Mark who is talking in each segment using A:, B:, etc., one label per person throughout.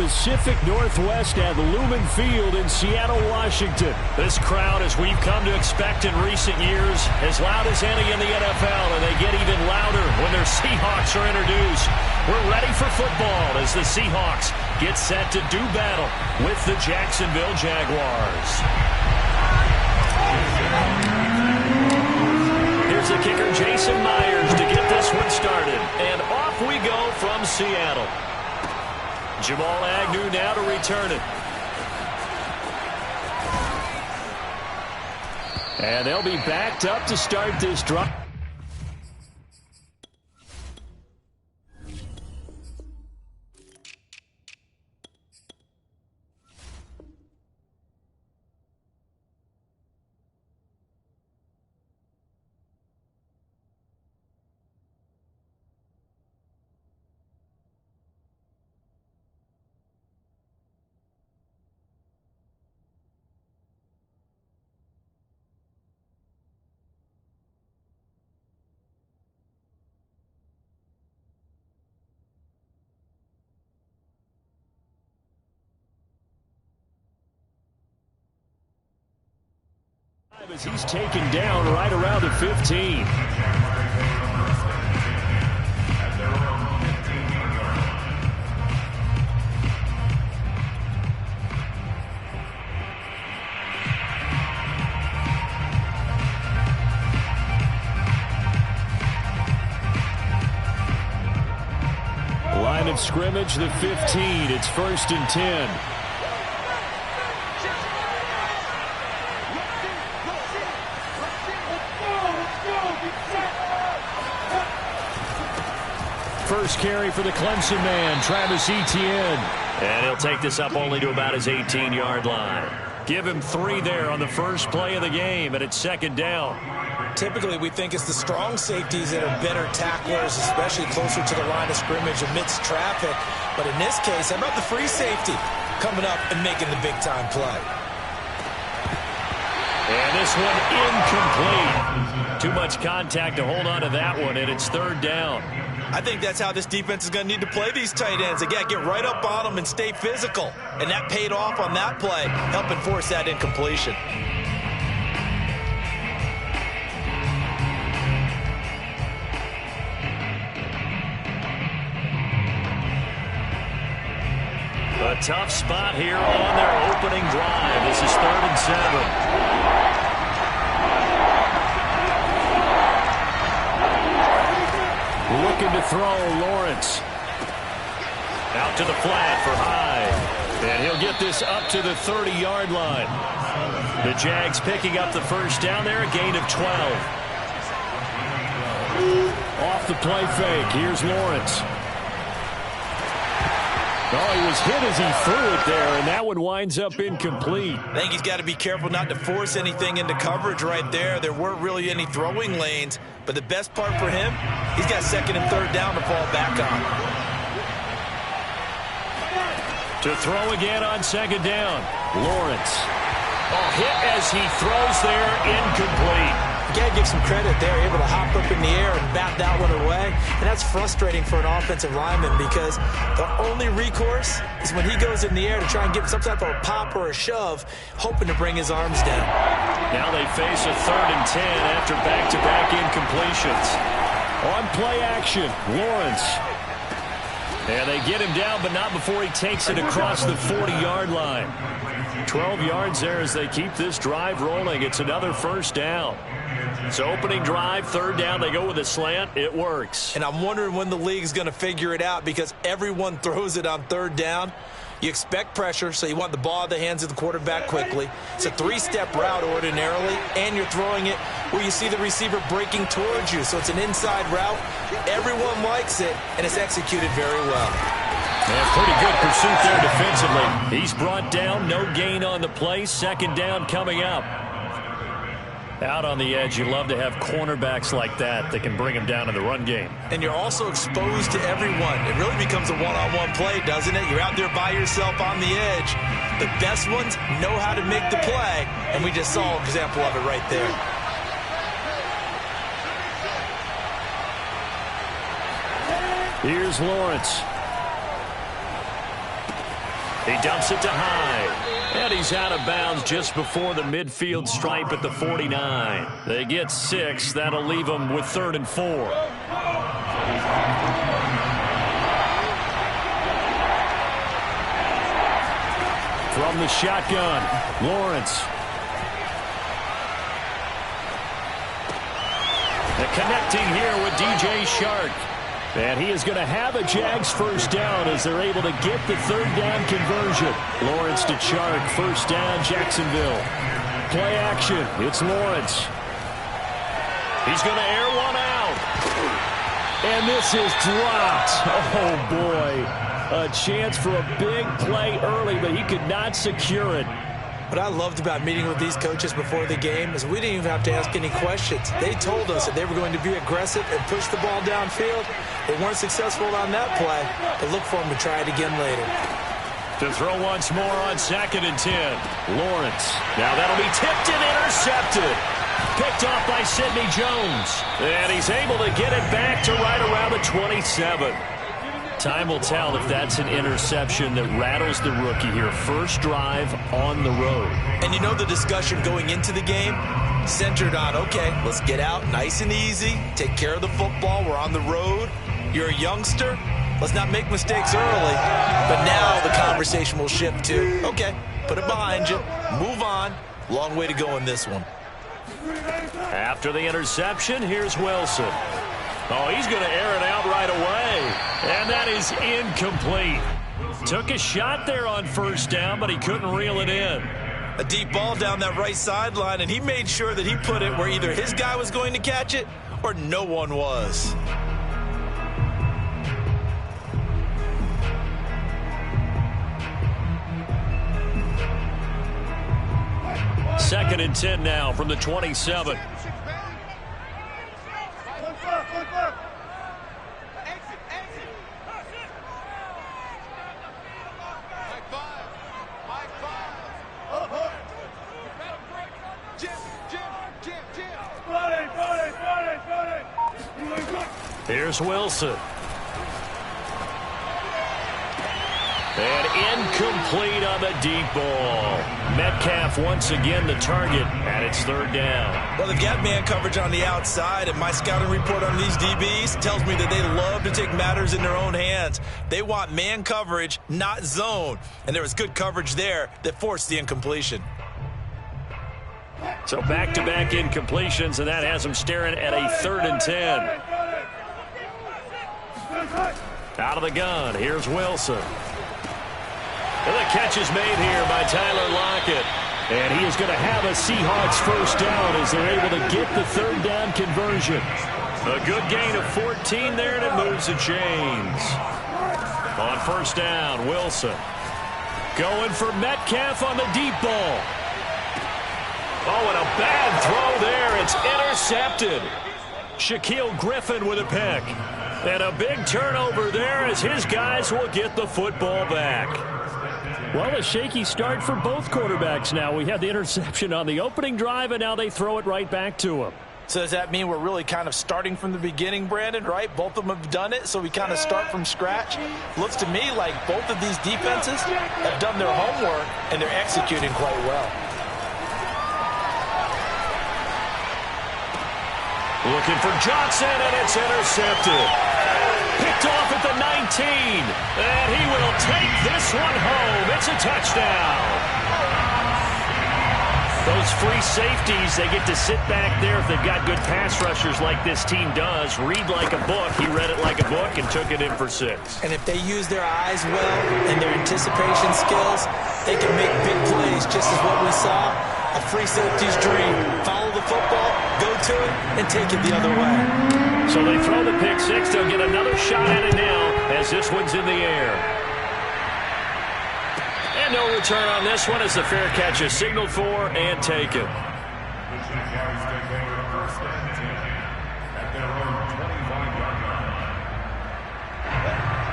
A: Pacific Northwest at Lumen Field in Seattle, Washington. This crowd, as we've come to expect in recent years, as loud as any in the NFL, and they get even louder when their Seahawks are introduced. We're ready for football as the Seahawks get set to do battle with the Jacksonville Jaguars. Here's the kicker, Jason Myers, to get this one started. And off we go from Seattle. Jamal Agnew now to return it. And they'll be backed up to start this drive. As he's taken down right around the 15. Line of scrimmage, the 15. It's 1st and 10. First carry for the Clemson man, Travis Etienne. And he'll take this up only to about his 18-yard line. Give him 3 there on the first play of the game, and it's 2nd down.
B: Typically, we think it's the strong safeties that are better tacklers, especially closer to the line of scrimmage amidst traffic. But in this case, how about the free safety coming up and making the big-time play?
A: And this one incomplete. Too much contact to hold on to that one, and it's 3rd down.
B: I think that's how this defense is going to need to play these tight ends. They got to get right up on them and stay physical. And that paid off on that play, helping force that incompletion.
A: A tough spot here on their opening drive. This is 3rd and 7. Looking to throw, Lawrence. Out to the flat for Hyde. And he'll get this up to the 30-yard line. The Jags picking up the first down there, a gain of 12. Off the play fake, here's Lawrence. Oh, he was hit as he threw it there, and that one winds up incomplete.
B: I think he's got to be careful not to force anything into coverage right there. There weren't really any throwing lanes, but the best part for him, he's got 2nd and 3rd down to fall back on.
A: To throw again on 2nd down, Lawrence. Oh, hit as he throws there, incomplete.
B: You got to give some credit there, able to hop up in the air and bat that one away. And that's frustrating for an offensive lineman because the only recourse is when he goes in the air to try and get some type of a pop or a shove, hoping to bring his arms down.
A: Now they face a 3rd and 10 after back-to-back incompletions. On play action, Lawrence. And they get him down, but not before he takes it across the 40-yard line. 12 yards there as they keep this drive rolling. It's another 1st down. So opening drive, 3rd down, they go with a slant. It works.
B: And I'm wondering when the league is going to figure it out because everyone throws it on 3rd down. You expect pressure, so you want the ball in the hands of the quarterback quickly. It's a 3-step route ordinarily, and you're throwing it where you see the receiver breaking towards you. So it's an inside route. Everyone likes it, and it's executed very well.
A: Yeah, pretty good pursuit there defensively. He's brought down, no gain on the play. 2nd down coming up. Out on the edge, you love to have cornerbacks like that can bring him down in the run game.
B: And you're also exposed to everyone. It really becomes a one-on-one play, doesn't it? You're out there by yourself on the edge. The best ones know how to make the play, and we just saw an example of it right there.
A: Here's Lawrence. He dumps it to Hyde. And he's out of bounds just before the midfield stripe at the 49. They get 6. That'll leave them with 3rd and 4. From the shotgun, Lawrence. And connecting here with DJ Chark. And he is going to have a Jags first down as they're able to get the 3rd down conversion. Lawrence to Chark, first down, Jacksonville. Play action, it's Lawrence. He's going to air one out. And this is dropped. Oh, boy. A chance for a big play early, but he could not secure it.
B: What I loved about meeting with these coaches before the game is we didn't even have to ask any questions. They told us that they were going to be aggressive and push the ball downfield. They weren't successful on that play, but look for them to try it again later.
A: To throw once more on 2nd and 10. Lawrence. Now that'll be tipped and intercepted. Picked off by Sidney Jones. And he's able to get it back to right around the 27. Time will tell if that's an interception that rattles the rookie here. First drive on the road.
B: And you know the discussion going into the game centered on, okay, let's get out nice and easy, take care of the football, we're on the road, you're a youngster, let's not make mistakes early. But now the conversation will shift to, okay, put it behind you, move on, long way to go in this one.
A: After the interception, here's Wilson. Oh, he's going to air it out right away. And that is incomplete. Took a shot there on first down, but he couldn't reel it in.
B: A deep ball down that right sideline, and he made sure that he put it where either his guy was going to catch it or no one was.
A: Second and 10 now from the 27. Here's Wilson. And incomplete on the deep ball. Metcalf once again the target, and it's 3rd down.
B: Well, they've got man coverage on the outside, and my scouting report on these DBs tells me that they love to take matters in their own hands. They want man coverage, not zone. And there was good coverage there that forced the incompletion.
A: So back-to-back incompletions, and that has them staring at a 3rd and 10. Out of the gun, here's Wilson. And the catch is made here by Tyler Lockett. And he is going to have a Seahawks first down as they're able to get the 3rd down conversion. A good gain of 14 there, and it moves the chains. On first down, Wilson. Going for Metcalf on the deep ball. Oh, and a bad throw there. It's intercepted. Shaquille Griffin with a pick. And a big turnover there as his guys will get the football back. Well, a shaky start for both quarterbacks now. We had the interception on the opening drive, and now they throw it right back to him.
B: So does that mean we're really kind of starting from the beginning, Brandon, right? Both of them have done it, so we kind of start from scratch. Looks to me like both of these defenses have done their homework, and they're executing quite well.
A: Looking for Johnson, and it's intercepted. Picked off at the 19, and he will take this one home. It's a touchdown. Those free safeties, they get to sit back there if they've got good pass rushers like this team does. Read like a book. He read it like a book and took it in for 6.
B: And if they use their eyes well and their anticipation skills, they can make big plays, just as what we saw. A free safety's dream. Follow the football, go to it, and take it the other way.
A: So they throw the pick 6. They'll get another shot at it now as this one's in the air. And no return on this one as the fair catch is signaled for and taken.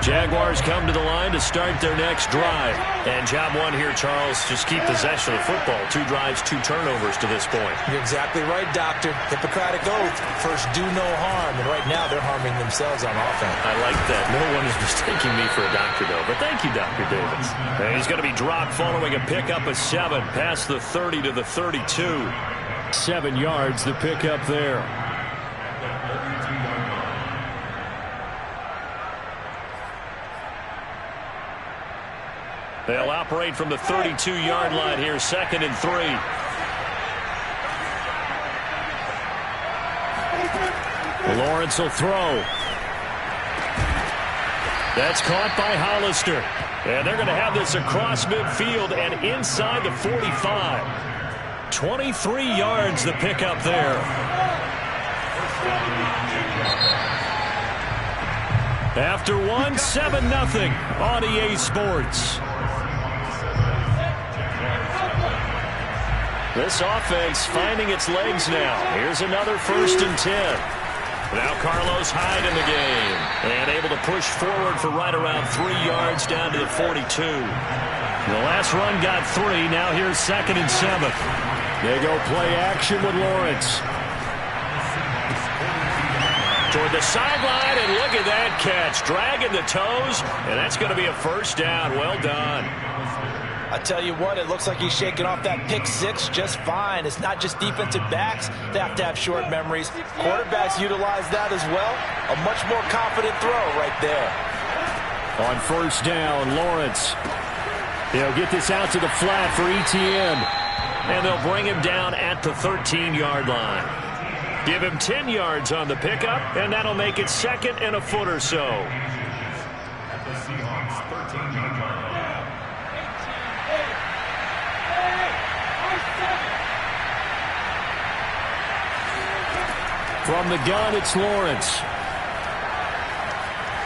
A: Jaguars come to the line to start their next drive. And job one here, Charles, just keep possession of the football. 2 drives, 2 turnovers to this point.
B: You're exactly right, Doctor. Hippocratic oath. First, do no harm. And right now, they're harming themselves on offense.
A: I like that. No one is mistaking me for a doctor, though. But thank you, Dr. Davis. And he's going to be dropped following a pickup of 7 past the 30 to the 32. 7 yards, the pickup there. They'll operate from the 32-yard line here, 2nd and 3. Lawrence will throw. That's caught by Hollister. And they're going to have this across midfield and inside the 45. 23 yards the pickup there. After 1, 7-0 on EA Sports. This offense finding its legs now. Here's another 1st and 10. Now Carlos Hyde in the game. And able to push forward for right around 3 yards down to the 42. The last run got 3. Now here's 2nd and 7. They go play action with Lawrence. Toward the sideline, and look at that catch. Dragging the toes, and that's going to be a 1st down. Well done.
B: I tell you what, it looks like he's shaking off that pick 6 just fine. It's not just defensive backs that have to have short memories. Quarterbacks utilize that as well. A much more confident throw right there.
A: On 1st down, Lawrence. They'll get this out to the flat for Etienne. And they'll bring him down at the 13-yard line. Give him 10 yards on the pickup, and that'll make it 2nd and a foot or so. From the gun, it's Lawrence.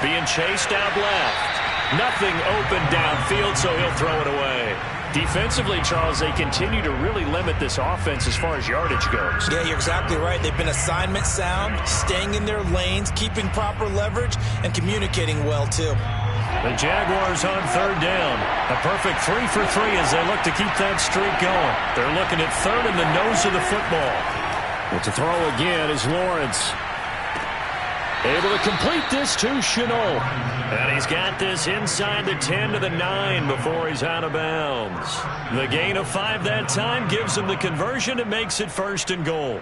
A: Being chased out left. Nothing open downfield, so he'll throw it away. Defensively, Charles, they continue to really limit this offense as far as yardage goes.
B: Yeah, you're exactly right. They've been assignment sound, staying in their lanes, keeping proper leverage, and communicating well, too.
A: The Jaguars on 3rd down. A perfect 3 for 3 as they look to keep that streak going. They're looking at 3rd in the nose of the football. Well, to throw again is Lawrence. Able to complete this to Shenault. And he's got this inside the 10 to the 9 before he's out of bounds. The gain of 5 that time gives him the conversion and makes it 1st and goal.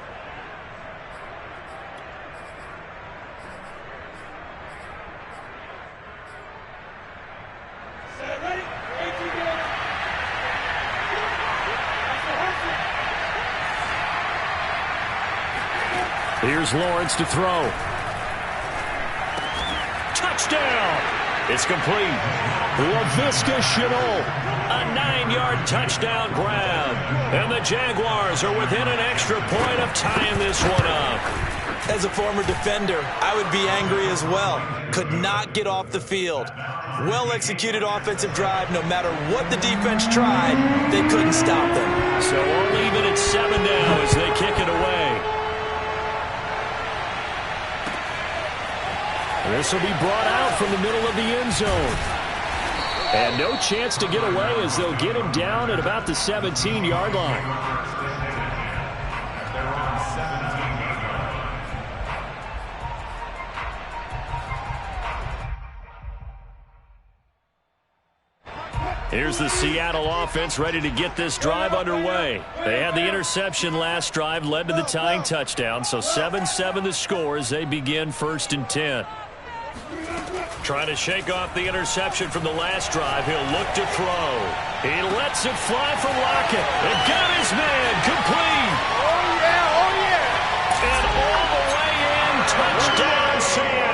A: Here's Lawrence to throw. Touchdown! It's complete. Laviska Shenault. A 9-yard touchdown grab. And the Jaguars are within an extra point of tying this one up.
B: As a former defender, I would be angry as well. Could not get off the field. Well-executed offensive drive. No matter what the defense tried, they couldn't stop them.
A: So we're leaving at 7 now as they kick it away. This will be brought out from the middle of the end zone. And no chance to get away as they'll get him down at about the 17-yard line. Here's the Seattle offense ready to get this drive underway. They had the interception last drive, led to the tying touchdown, so 7-7 the score as they begin 1st and 10. Trying to shake off the interception from the last drive. He'll look to throw. He lets it fly from Lockett. And got his man complete.
B: Oh, yeah, oh, yeah.
A: And all the way in, touchdown Seattle.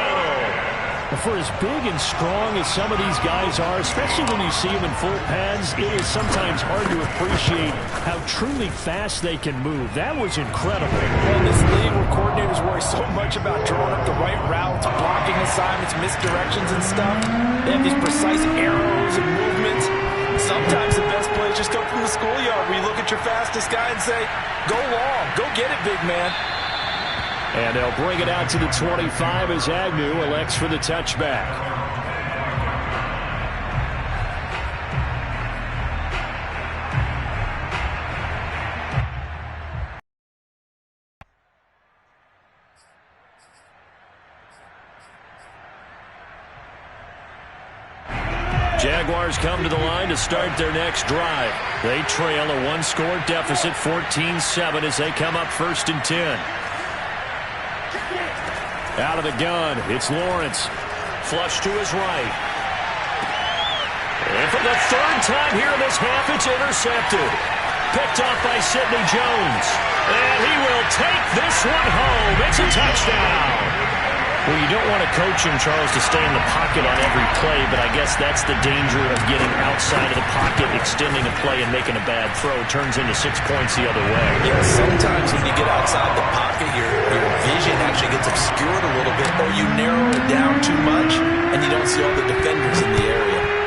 A: For as big and strong as some of these guys are, especially when you see them in full pads, it is sometimes hard to appreciate how truly fast they can move. That was incredible.
B: In this league where coordinators worry so much about drawing up the right routes, blocking assignments, misdirections and stuff, they have these precise arrows and movements. Sometimes the best plays just come from the schoolyard where you look at your fastest guy and say, go long, go get it, big man.
A: And they'll bring it out to the 25 as Agnew elects for the touchback. Jaguars come to the line to start their next drive. They trail a one-score deficit, 14-7, as they come up 1st and 10. Out of the gun, it's Lawrence. Flush to his right. And for the 3rd time here in this half, it's intercepted. Picked off by Sidney Jones. And he will take this one home. It's a touchdown. Well, you don't want to coach him, Charles, to stay in the pocket on every play, but I guess that's the danger of getting outside of the pocket, extending a play, and making a bad throw. Turns into 6 points the other way.
B: Yeah, sometimes when you get outside the pocket, your vision actually gets obscured a little bit, or you narrow it down too much, and you don't see all the defenders in the area.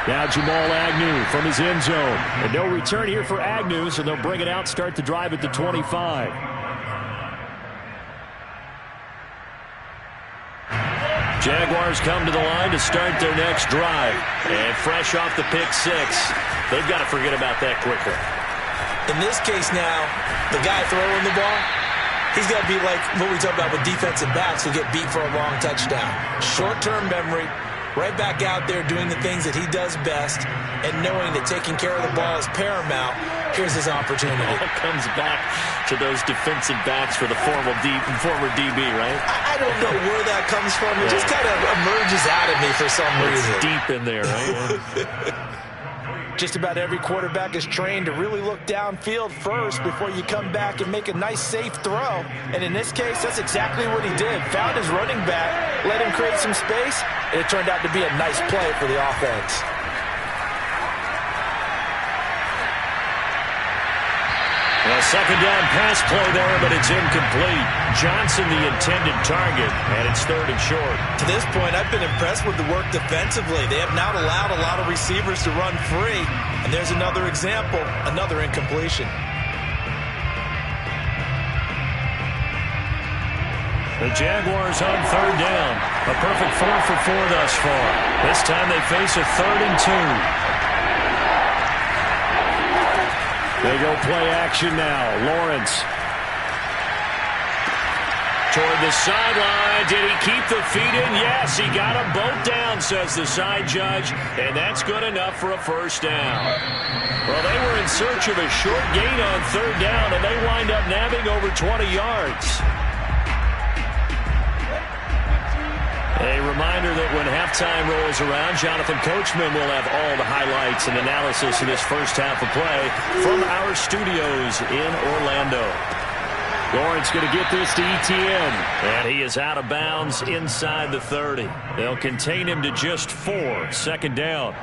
A: Now Jamal Agnew from his end zone. And no return here for Agnew, so they'll bring it out, start the drive at the 25. Jaguars come to the line to start their next drive. And fresh off the pick 6, they've got to forget about that quickly.
B: In this case now, the guy throwing the ball, he's got to be like what we talk about with defensive backs who get beat for a long touchdown. Short-term memory. Right back out there doing the things that he does best and knowing that taking care of the ball is paramount. Here's his opportunity.
A: It all comes back to those defensive backs for the former DB, right?
B: I don't know where that comes from. It just kind of emerges out of me for some reason.
A: It's deep in there, right?
C: Just about every quarterback is trained to really look downfield first before you come back and make a nice, safe throw. And in this case, that's exactly what he did. Found his running back, let him create some space, and it turned out to be a nice play for the offense.
A: A second down pass play there, but it's incomplete. Johnson the intended target, and it's 3rd and short.
B: To this point, I've been impressed with the work defensively. They have not allowed a lot of receivers to run free. And there's another example, another incompletion.
A: The Jaguars on 3rd down. A perfect 4 for 4 thus far. This time they face a 3rd and 2. They go play action now. Lawrence. Toward the sideline. Did he keep the feet in? Yes, he got them both down, says the side judge. And that's good enough for a 1st down. Well, they were in search of a short gain on 3rd down, and they wind up nabbing over 20 yards. A reminder that when halftime rolls around, Jonathan Coachman will have all the highlights and analysis of this first half of play from our studios in Orlando. Lawrence going to get this to Etienne, and he is out of bounds inside the 30. They'll contain him to just 4, 2nd down.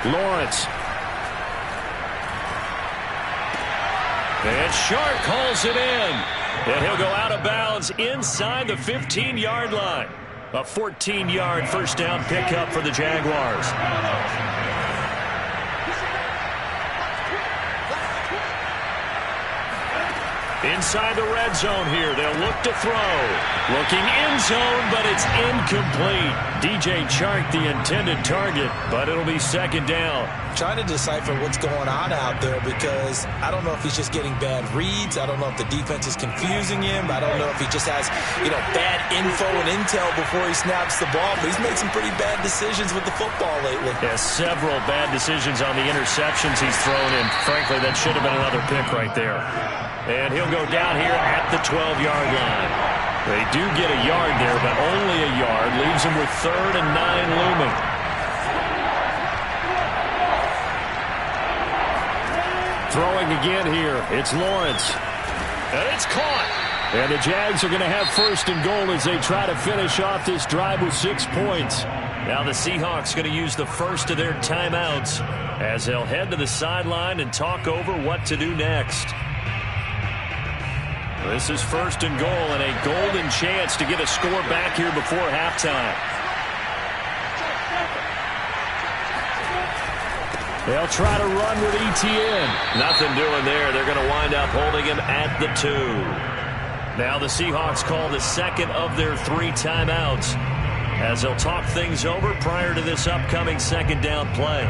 A: Lawrence. And Shark calls it in. And he'll go out of bounds inside the 15-yard line. A 14-yard first down pickup for the Jaguars. Inside the red zone here. They'll look to throw. Looking end zone, but it's incomplete. DJ Chark, the intended target, but it'll be 2nd down.
B: Trying to decipher what's going on out there because I don't know if he's just getting bad reads. I don't know if the defense is confusing him. I don't know if he just has, bad info and intel before he snaps the ball. But he's made some pretty bad decisions with the football lately.
A: Yeah, several bad decisions on the interceptions he's thrown in. Frankly, that should have been another pick right there. And he'll go down here at the 12-yard line. They do get a yard there, but only a yard. Leaves them with 3rd and 9 looming. Throwing again here. It's Lawrence. And it's caught. And the Jags are going to have 1st and goal as they try to finish off this drive with 6 points. Now the Seahawks going to use the first of their timeouts as they'll head to the sideline and talk over what to do next. This is 1st and goal and a golden chance to get a score back here before halftime. They'll try to run with Etienne. Nothing doing there. They're going to wind up holding him at the 2. Now the Seahawks call the 2nd of their 3 timeouts as they'll talk things over prior to this upcoming 2nd down play.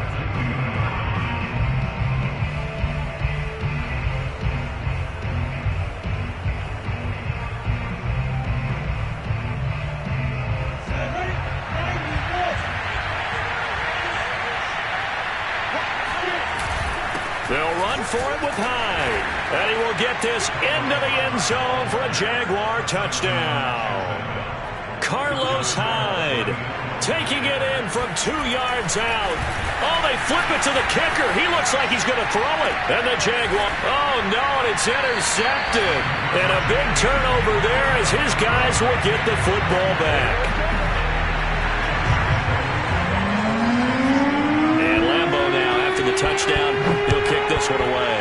A: They'll run for it with Hyde. And he will get this into the end zone for a Jaguar touchdown. Carlos Hyde taking it in from 2 yards out. Oh, they flip it to the kicker. He looks like he's going to throw it. And the Jaguar, oh no, and it's intercepted. And a big turnover there as his guys will get the football back. And Lambeau now, after the touchdown, he'll kick this one away.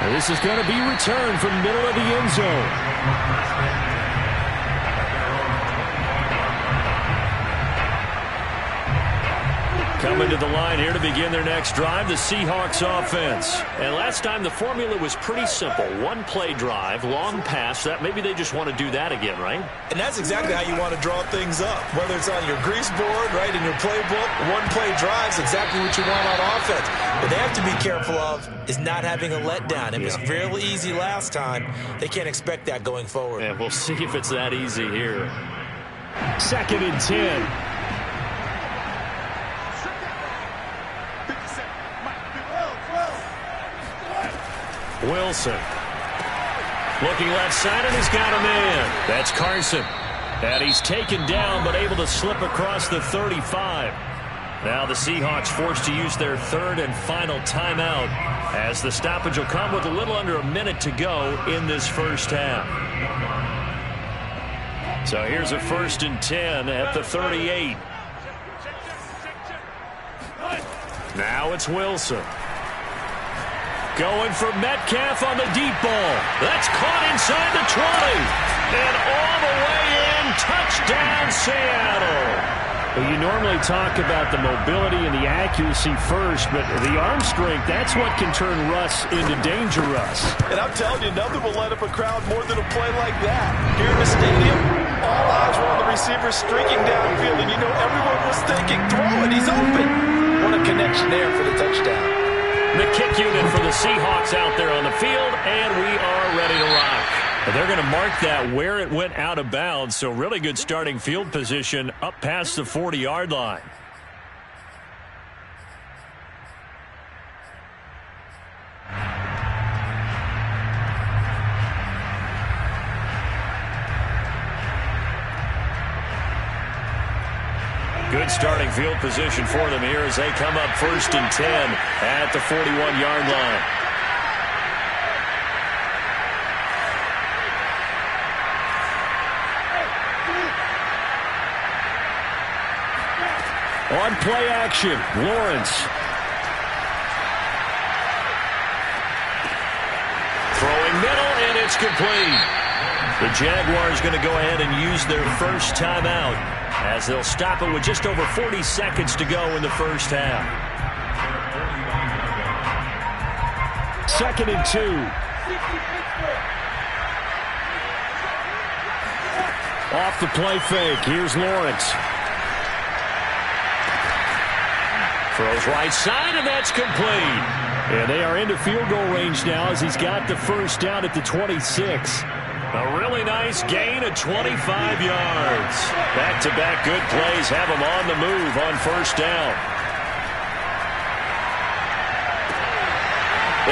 A: And this is going to be returned from middle of the end zone. Coming to the line here to begin their next drive, the Seahawks offense. And last time the formula was pretty simple. One play drive, long pass. That maybe they just want to do that again, right?
B: And that's exactly how you want to draw things up. Whether it's on your grease board, right, in your playbook, one play drive is exactly what you want on offense. What they have to be careful of is not having a letdown. It was fairly easy last time. They can't expect that going forward.
A: And we'll see if it's that easy here. 2nd and 10. Wilson looking left side, and he's got a man. That's Carson. And he's taken down, but able to slip across the 35. Now the Seahawks forced to use their 3rd and final timeout as the stoppage will come with a little under a minute to go in this first half. So here's a 1st and 10 at the 38. Now it's Wilson. Going for Metcalf on the deep ball. That's caught inside the 20. And all the way in. Touchdown, Seattle. Well, you normally talk about the mobility and the accuracy first, but the arm strength, that's what can turn Russ into danger Russ.
C: And I'm telling you, nothing will light up a crowd more than a play like that. Here in the stadium, all eyes were on the receiver streaking downfield, and you know everyone was thinking, throw it, he's open. What a connection there for the touchdown.
A: The kick unit for the Seahawks out there on the field, and we are ready to rock. They're going to mark that where it went out of bounds, so really good starting field position up past the 40-yard line. Good starting field position for them here as they come up 1st and 10 at the 41-yard line. On play action, Lawrence. Throwing middle, and it's complete. The Jaguars going to go ahead and use their first timeout as they'll stop it with just over 40 seconds to go in the first half. 2nd and 2. Off the play fake. Here's Lawrence. Throws right side, and that's complete. And they are into field goal range now as he's got the first down at the 26. A really nice gain of 25 yards. Back-to-back good plays have him on the move on first down.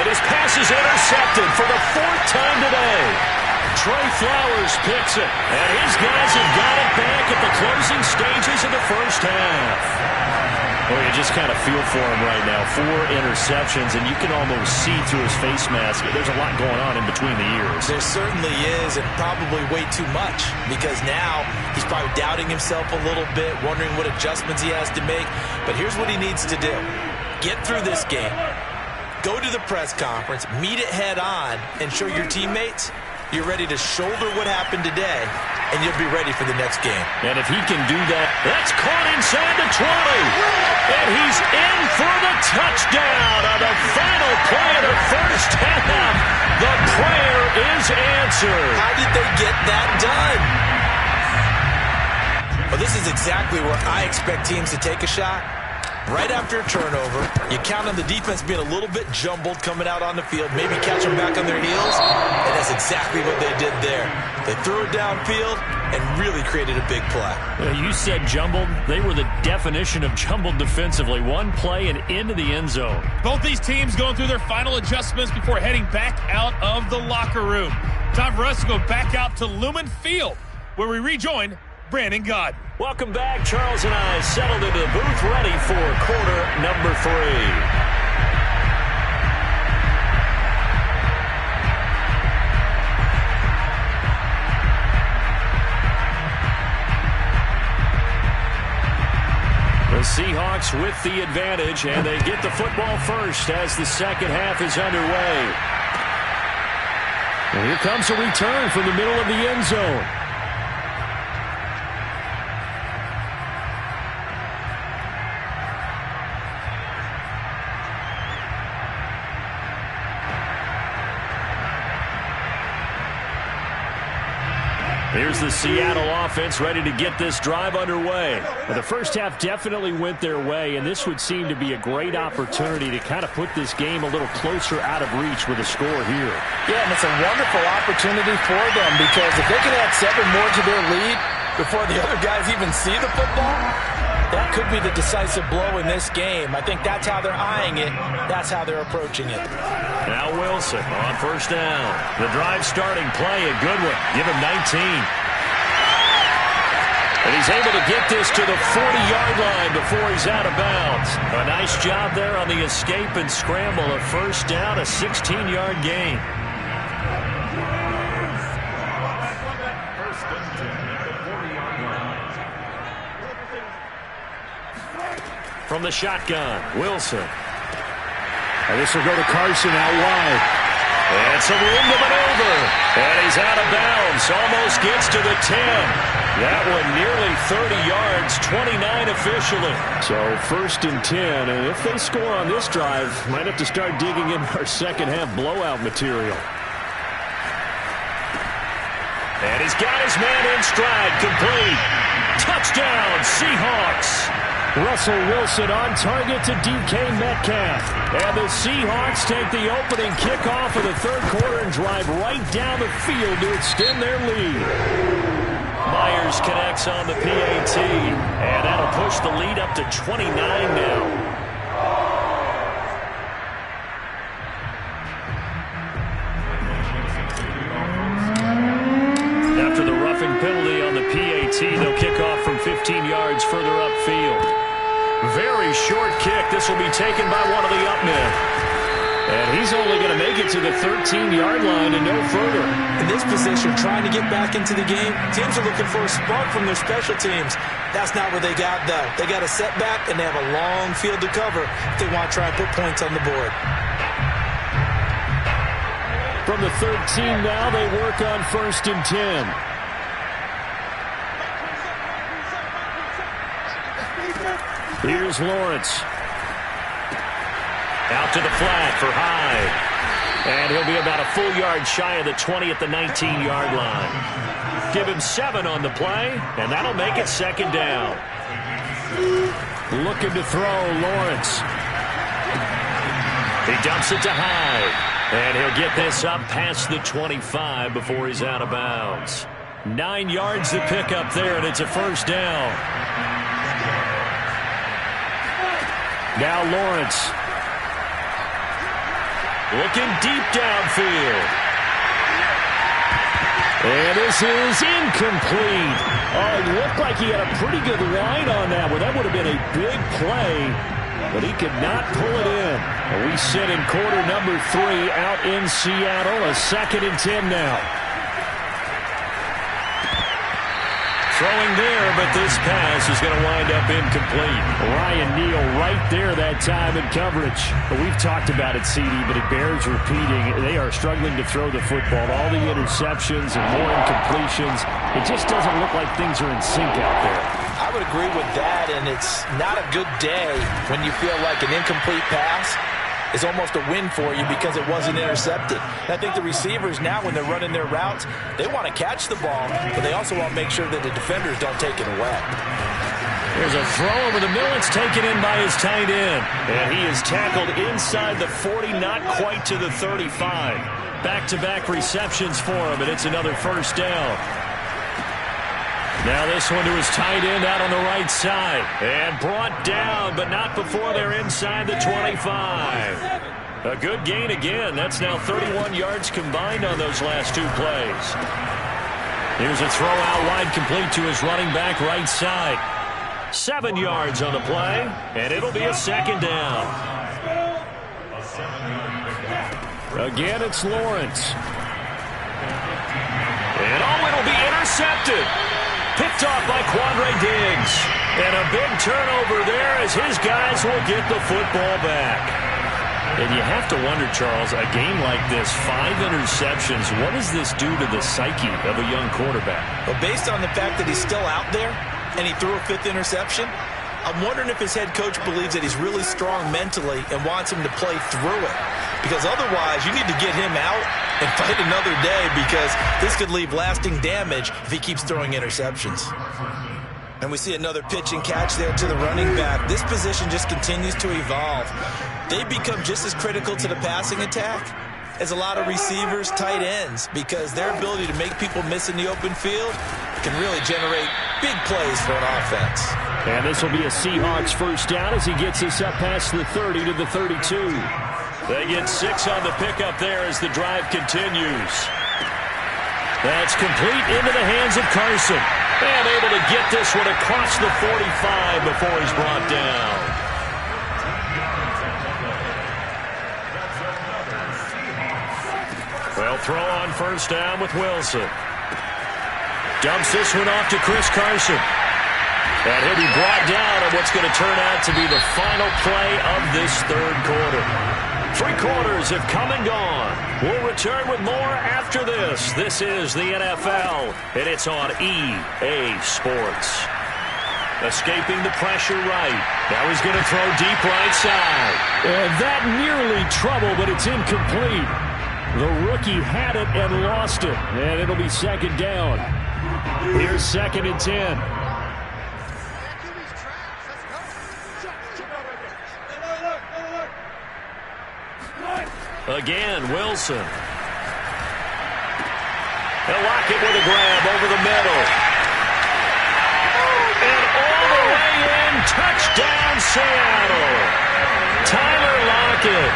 A: And his pass is intercepted for the 4th time today. Trey Flowers picks it, and his guys have got it back at the closing stages of the first half. Well, you just kind of feel for him right now. 4 interceptions, and you can almost see through his face mask. There's a lot going on in between the ears.
B: There certainly is, and probably way too much, because now he's probably doubting himself a little bit, wondering what adjustments he has to make. But here's what he needs to do. Get through this game. Go to the press conference, meet it head on, and show your teammates you're ready to shoulder what happened today, and you'll be ready for the next game.
A: And if he can do that, that's caught inside the 20. And he's in for the touchdown on the final play of the first half. The prayer is answered.
B: How did they get that done? Well, this is exactly where I expect teams to take a shot. right after a turnover. You count on the defense being a little bit jumbled coming out on the field, maybe catch them back on their heels, and that's exactly what they did there. They threw it downfield and really created a big play.
A: You said jumbled. They were the definition of jumbled defensively. One play and into the end zone.
D: Both these teams going through their final adjustments before heading back out of the locker room. Time for us to go back out to Lumen Field, where we rejoin Brandon Gaudin.
A: Welcome back. Charles and I settled into the booth ready for quarter number 3. The Seahawks with the advantage, and they get the football first as the second half is underway. And here comes a return from the middle of the end zone. Here's the Seattle offense ready to get this drive underway. Well, the first half definitely went their way, and this would seem to be a great opportunity to kind of put this game a little closer out of reach with a score here.
C: Yeah, and it's a wonderful opportunity for them because if they can add 7 more to their lead before the other guys even see the football, that could be the decisive blow in this game. I think that's how they're eyeing it. That's how they're approaching it.
A: Now Wilson on first down. The drive starting play, a good one. Give him 19. And he's able to get this to the 40-yard line before he's out of bounds. A nice job there on the escape and scramble. A first down, a 16-yard gain. From the shotgun, Wilson. And this will go to Carson out wide. And some room to maneuver. And he's out of bounds. Almost gets to the 10. That one nearly 30 yards, 29 officially. So first and 10. And if they score on this drive, might have to start digging in our second half blowout material. And he's got his man in stride, complete. Touchdown, Seahawks. Russell Wilson on target to DK Metcalf. And the Seahawks take the opening kickoff of the third quarter and drive right down the field to extend their lead. Myers connects on the PAT. And that'll push the lead up to 29 now. After the roughing penalty on the PAT, they'll kick off from 15 yards further upfield. Very short kick. This will be taken by one of the up men. And he's only going to make it to the 13-yard line and no further.
C: In this position, trying to get back into the game, teams are looking for a spark from their special teams. That's not what they got, though. They got a setback, and they have a long field to cover if they want to try and put points on the board.
A: From the 13 now, they work on first and 10. Here's Lawrence. Out to the flat for Hyde. And he'll be about a full yard shy of the 20 at the 19-yard line. Give him 7 on the play, and that'll make it second down. Looking to throw, Lawrence. He dumps it to Hyde. And he'll get this up past the 25 before he's out of bounds. 9 yards to pick up there, and it's a first down. Now Lawrence. Looking deep downfield. And this is incomplete. Oh, it looked like he had a pretty good line on that one. That would have been a big play, but he could not pull it in. And we sit in quarter number 3 out in Seattle. A second and 10 now. Throwing there, but this pass is going to wind up incomplete. Ryan Neal right there that time in coverage. But we've talked about it, CD, but it bears repeating. They are struggling to throw the football. All the interceptions and more incompletions. It just doesn't look like things are in sync out there.
C: I would agree with that, and it's not a good day when you feel like an incomplete pass is almost a win for you because it wasn't intercepted. And I think the receivers now, when they're running their routes, they want to catch the ball, but they also want to make sure that the defenders don't take it away.
A: There's a throw over the middle. It's taken in by his tight end. And he is tackled inside the 40, not quite to the 35. Back-to-back receptions for him, and it's another first down. Now this one to his tight end out on the right side. And brought down, but not before they're inside the 25. A good gain again. That's now 31 yards combined on those last two plays. Here's a throw out wide, complete to his running back right side. 7 yards on the play, and it'll be a second down. Again, it's Lawrence. And it'll be intercepted. Picked off by Quandre Diggs. And a big turnover there as his guys will get the football back. And you have to wonder, Charles, a game like this, 5 interceptions, what does this do to the psyche of a young quarterback?
C: Well, based on the fact that he's still out there and he threw a 5th interception, I'm wondering if his head coach believes that he's really strong mentally and wants him to play through it. Because otherwise, you need to get him out and fight another day, because this could leave lasting damage if he keeps throwing interceptions. And we see another pitch and catch there to the running back. This position just continues to evolve. They become just as critical to the passing attack as a lot of receivers, tight ends, because their ability to make people miss in the open field can really generate big plays for an offense.
A: And this will be a Seahawks first down as he gets us up past the 30 to the 32. They get 6 on the pickup there as the drive continues. That's complete into the hands of Carson. And able to get this one across the 45 before he's brought down. Well, throw on first down with Wilson. Dumps this one off to Chris Carson. And he'll be brought down on what's going to turn out to be the final play of this third quarter. 3 quarters have come and gone. We'll return with more after this. This is the NFL, and it's on EA Sports. Escaping the pressure right. Now he's going to throw deep right side. And that nearly trouble, but it's incomplete. The rookie had it and lost it, and it'll be second down. Here's 2nd and 10. Again, Wilson. They'll lock it with a grab over the middle. And all the way in, touchdown Seattle. Tyler Lockett,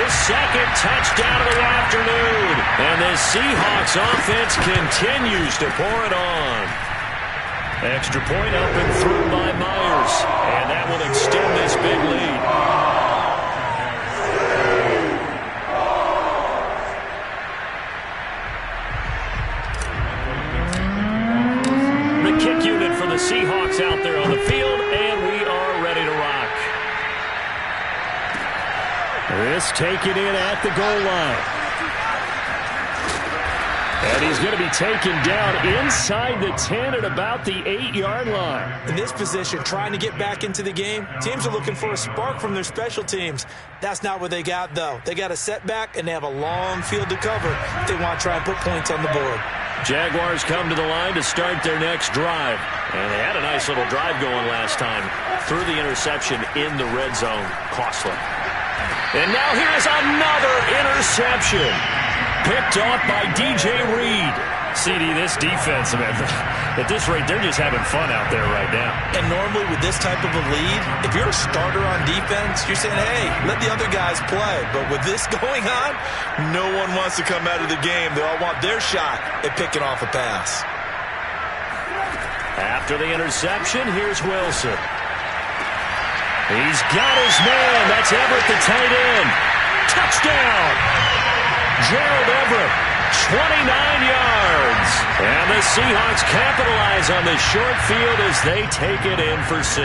A: his 2nd touchdown of the afternoon. And the Seahawks offense continues to pour it on. Extra point up and through by Myers. And that will extend this big lead. Kick unit for the Seahawks out there on the field, and we are ready to rock. This taken in at the goal line. And he's going to be taken down inside the 10 at about the 8-yard line.
C: In this position, trying to get back into the game, teams are looking for a spark from their special teams. That's not what they got, though. They got a setback, and they have a long field to cover if they want to try and put points on the board.
A: Jaguars come to the line to start their next drive. And they had a nice little drive going last time. Threw the interception in the red zone. Costly. And now here's another interception. Picked off by DJ Reed. CD, this defense, man, at this rate, they're just having fun out there right now.
C: And normally with this type of a lead, if you're a starter on defense, you're saying, hey, let the other guys play. But with this going on, no one wants to come out of the game. They all want their shot at picking off a pass.
A: After the interception, here's Wilson. He's got his man. That's Everett, the tight end. Touchdown! Gerald Everett, 29 yards. And the Seahawks capitalize on this short field as they take it in for 6.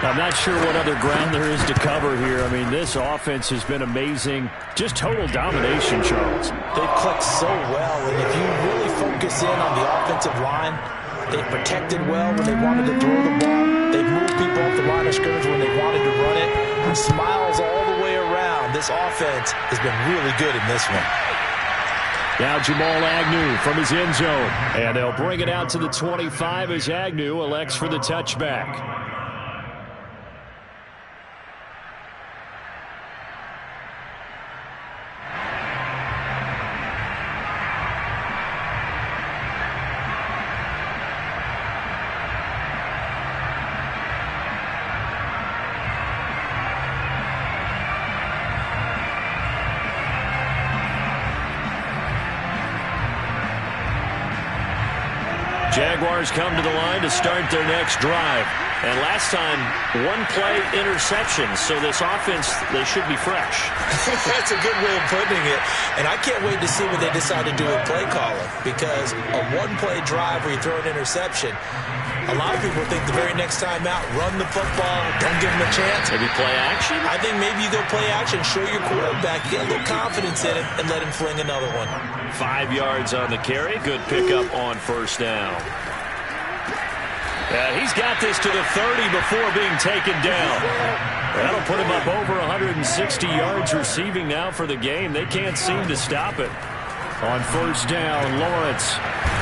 A: I'm not sure what other ground there is to cover here. I mean, this offense has been amazing. Just total domination, Charles.
C: They've clicked so well, and if you really focus in on the offensive line, they've protected well when they wanted to throw the ball. They've moved people off the line of scrimmage when they wanted to run it. And smiles all the way around. This offense has been really good in this one.
A: Now Jamal Agnew from his end zone. And they'll bring it out to the 25 as Agnew elects for the touchback. Jaguars come to the line to start their next drive. And last time, one-play interception. So this offense, they should be fresh.
B: That's a good way of putting it. And I can't wait to see what they decide to do with play calling. Because a one-play drive where you throw an interception, a lot of people think the very next time out, run the football, don't give them a chance.
A: Maybe play action?
B: I think maybe you go play action, show your quarterback, get a little confidence in it, and let him fling another one.
A: 5 yards on the carry. Good pickup on first down. And he's got this to the 30 before being taken down. That'll put him up over 160 yards receiving now for the game. They can't seem to stop it. On first down, Lawrence.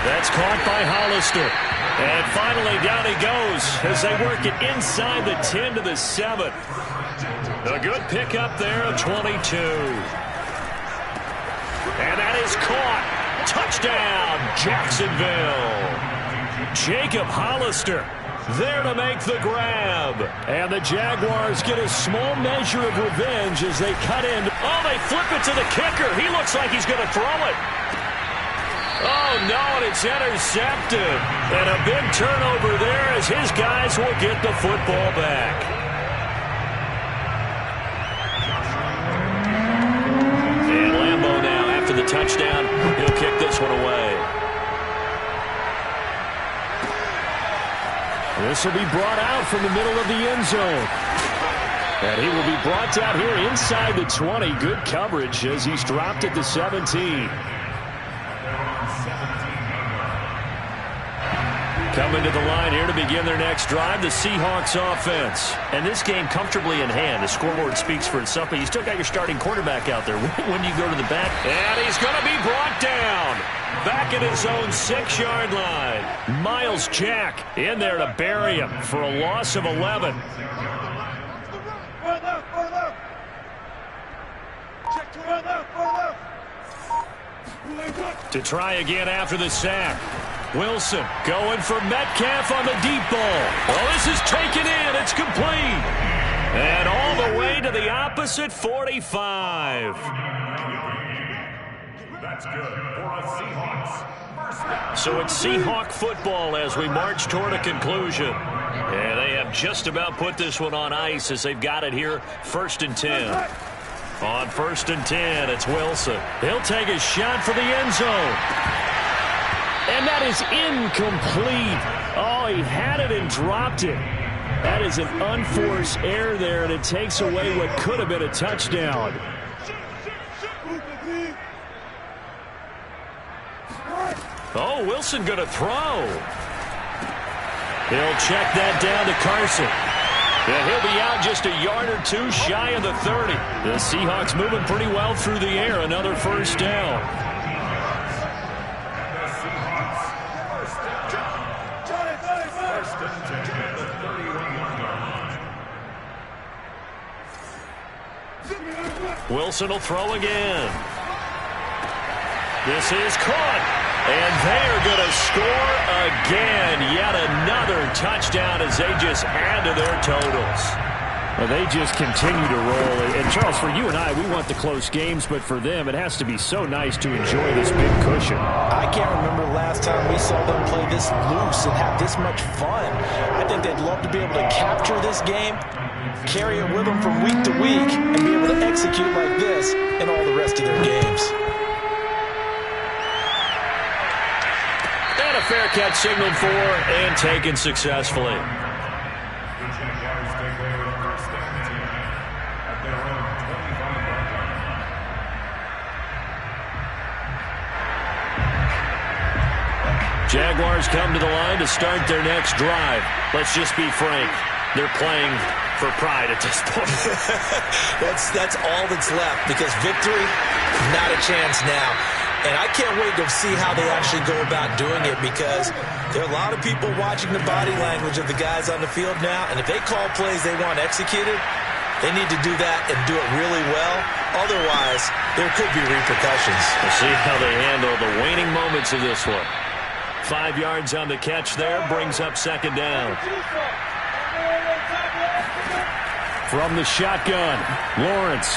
A: That's caught by Hollister. And finally, down he goes as they work it inside the 10 to the 7. A good pickup there of 22. And that is caught. Touchdown, Jacksonville. Jacob Hollister there to make the grab. And the Jaguars get a small measure of revenge as they cut in. Oh, they flip it to the kicker. He looks like he's going to throw it. Oh, no, and it's intercepted. And a big turnover there as his guys will get the football back. And Lambeau now, after the touchdown, he'll kick this one away. This will be brought out from the middle of the end zone. And he will be brought out here inside the 20. Good coverage as he's dropped at the 17. Coming to the line here to begin their next drive, the Seahawks offense. And this game comfortably in hand. The scoreboard speaks for itself, but you still got your starting quarterback out there. When you go to the back, and he's going to be brought down. Back at his own 6-yard line. Miles Jack in there to bury him for a loss of 11. To try again after the sack. Wilson going for Metcalf on the deep ball. Oh, this is taken in. It's complete. And all the way to the opposite 45. That's good for a Seahawks. So it's Seahawk football as we march toward a conclusion. And they have just about put this one on ice as they've got it here, 1st and 10. On 1st and 10, it's Wilson. He'll take a shot for the end zone. And that is incomplete. Oh, he had it and dropped it. That is an unforced error there, and it takes away what could have been a touchdown. Oh, Wilson going to throw. He'll check that down to Carson. Yeah, he'll be out just a yard or two shy of the 30. The Seahawks moving pretty well through the air. Another first down. Wilson will throw again. This is caught. And they are going to score again. Yet another touchdown as they just add to their totals. Well, they just continue to roll. And, Charles, for you and I, we want the close games, but for them, it has to be so nice to enjoy this big cushion.
C: I can't remember the last time we saw them play this loose and have this much fun. I think they'd love to be able to capture this game, carry it with them from week to week, and be able to execute like this in all the rest of their games.
A: And a fair catch signaled for and taken successfully. Jaguars come to the line to start their next drive. Let's just be frank. They're playing for pride at this point.
B: That's all that's left, because victory, not a chance now. And I can't wait to see how they actually go about doing it, because there are a lot of people watching the body language of the guys on the field now, and if they call plays they want executed, they need to do that and do it really well. Otherwise, there could be repercussions.
A: We'll see how they handle the waning moments of this one. 5 yards on the catch there, brings up second down. From the shotgun, Lawrence.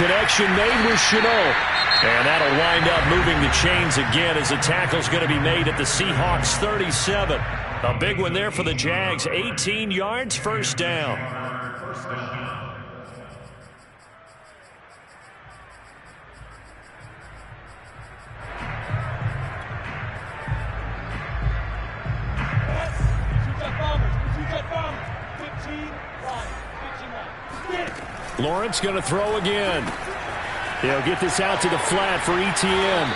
A: Connection made with Shenault. And that'll wind up moving the chains again as the tackle's going to be made at the Seahawks 37. A big one there for the Jags. 18 yards, first down. Lawrence going to throw again. He'll get this out to the flat for Etienne.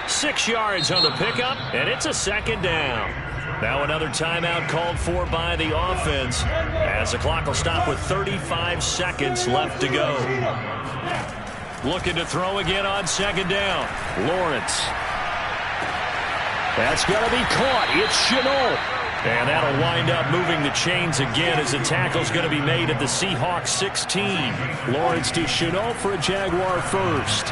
A: 6 yards on the pickup, and it's a second down. Now another timeout called for by the offense, as the clock will stop with 35 seconds left to go. Looking to throw again on second down. Lawrence. That's going to be caught. It's Shenault. And that'll wind up moving the chains again as the tackle's going to be made at the Seahawks 16. Lawrence to Shenault for a Jaguar first.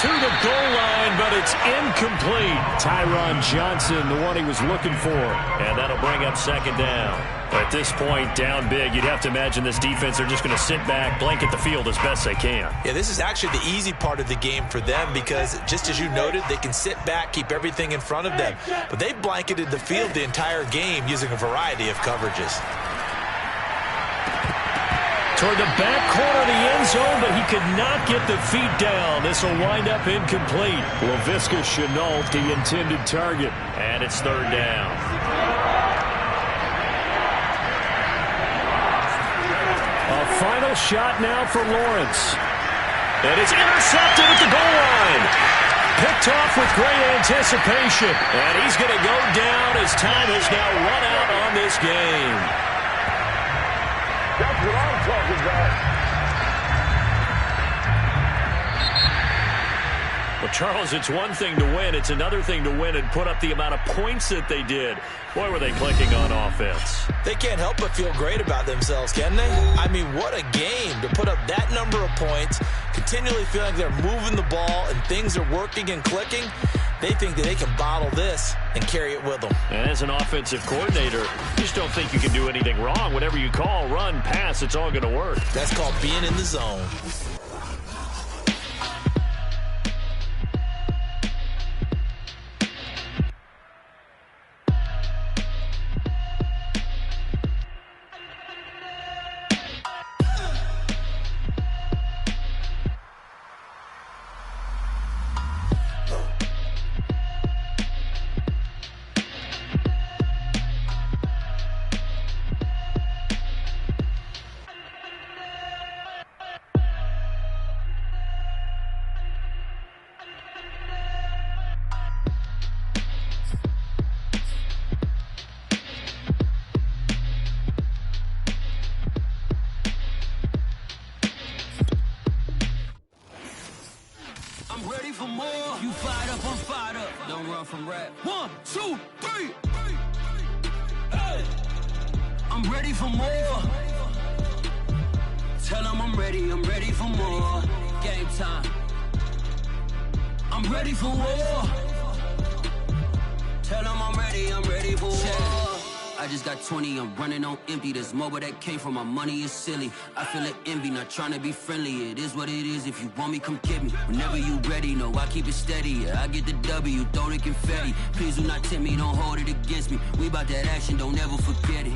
A: To the goal line, but it's incomplete. Tyron Johnson, the one he was looking for. And that'll bring up second down. At this point, down big, you'd have to imagine this defense, they're just going to sit back, blanket the field as best they can.
B: Yeah, this is actually the easy part of the game for them, because just as you noted, they can sit back, keep everything in front of them. But they blanketed the field the entire game using a variety of coverages.
A: Toward the back corner of the end zone, but he could not get the feet down. This will wind up incomplete. Laviska Shenault, the intended target. And it's third down. A final shot now for Lawrence. And it's intercepted at the goal line. Picked off with great anticipation. And he's going to go down as time has now run out on this game.
E: That's what I'm talking about.
A: Well, Charles, it's one thing to win. It's another thing to win and put up the amount of points that they did. Boy, were they clicking on offense.
B: They can't help but feel great about themselves, can they? I mean, what a game to put up that number of points, continually feeling like they're moving the ball and things are working and clicking. They think that they can bottle this and carry it with them.
A: And as an offensive coordinator, you just don't think you can do anything wrong. Whatever you call, run, pass, it's all going to work.
B: That's called being in the zone.
F: From rap. 1, 2, 3. Hey. I'm ready for more. Tell them I'm ready for more. Game time. I'm ready for war. Tell them I'm ready for war. I just got 20, I'm running on empty. This mobile that came from my money is silly. I feel it envy, not trying to be friendly. It is what it is, if you want me, come get me. Whenever you ready, no, I keep it steady. Yeah, I get the W, throw the confetti. Please do not tempt me, don't hold it against me. We about that action, don't ever forget it.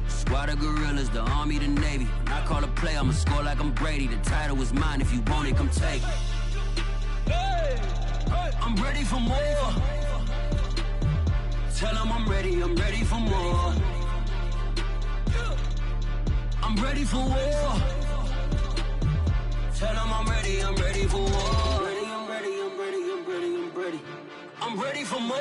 F: Squad of gorillas, the army, the navy. When I call a play, I'ma score like I'm Brady. The title is mine, if you want it, come take it. I'm ready for more. Tell them I'm ready for more. I'm ready for war. Tell them I'm ready for war. I'm ready for more.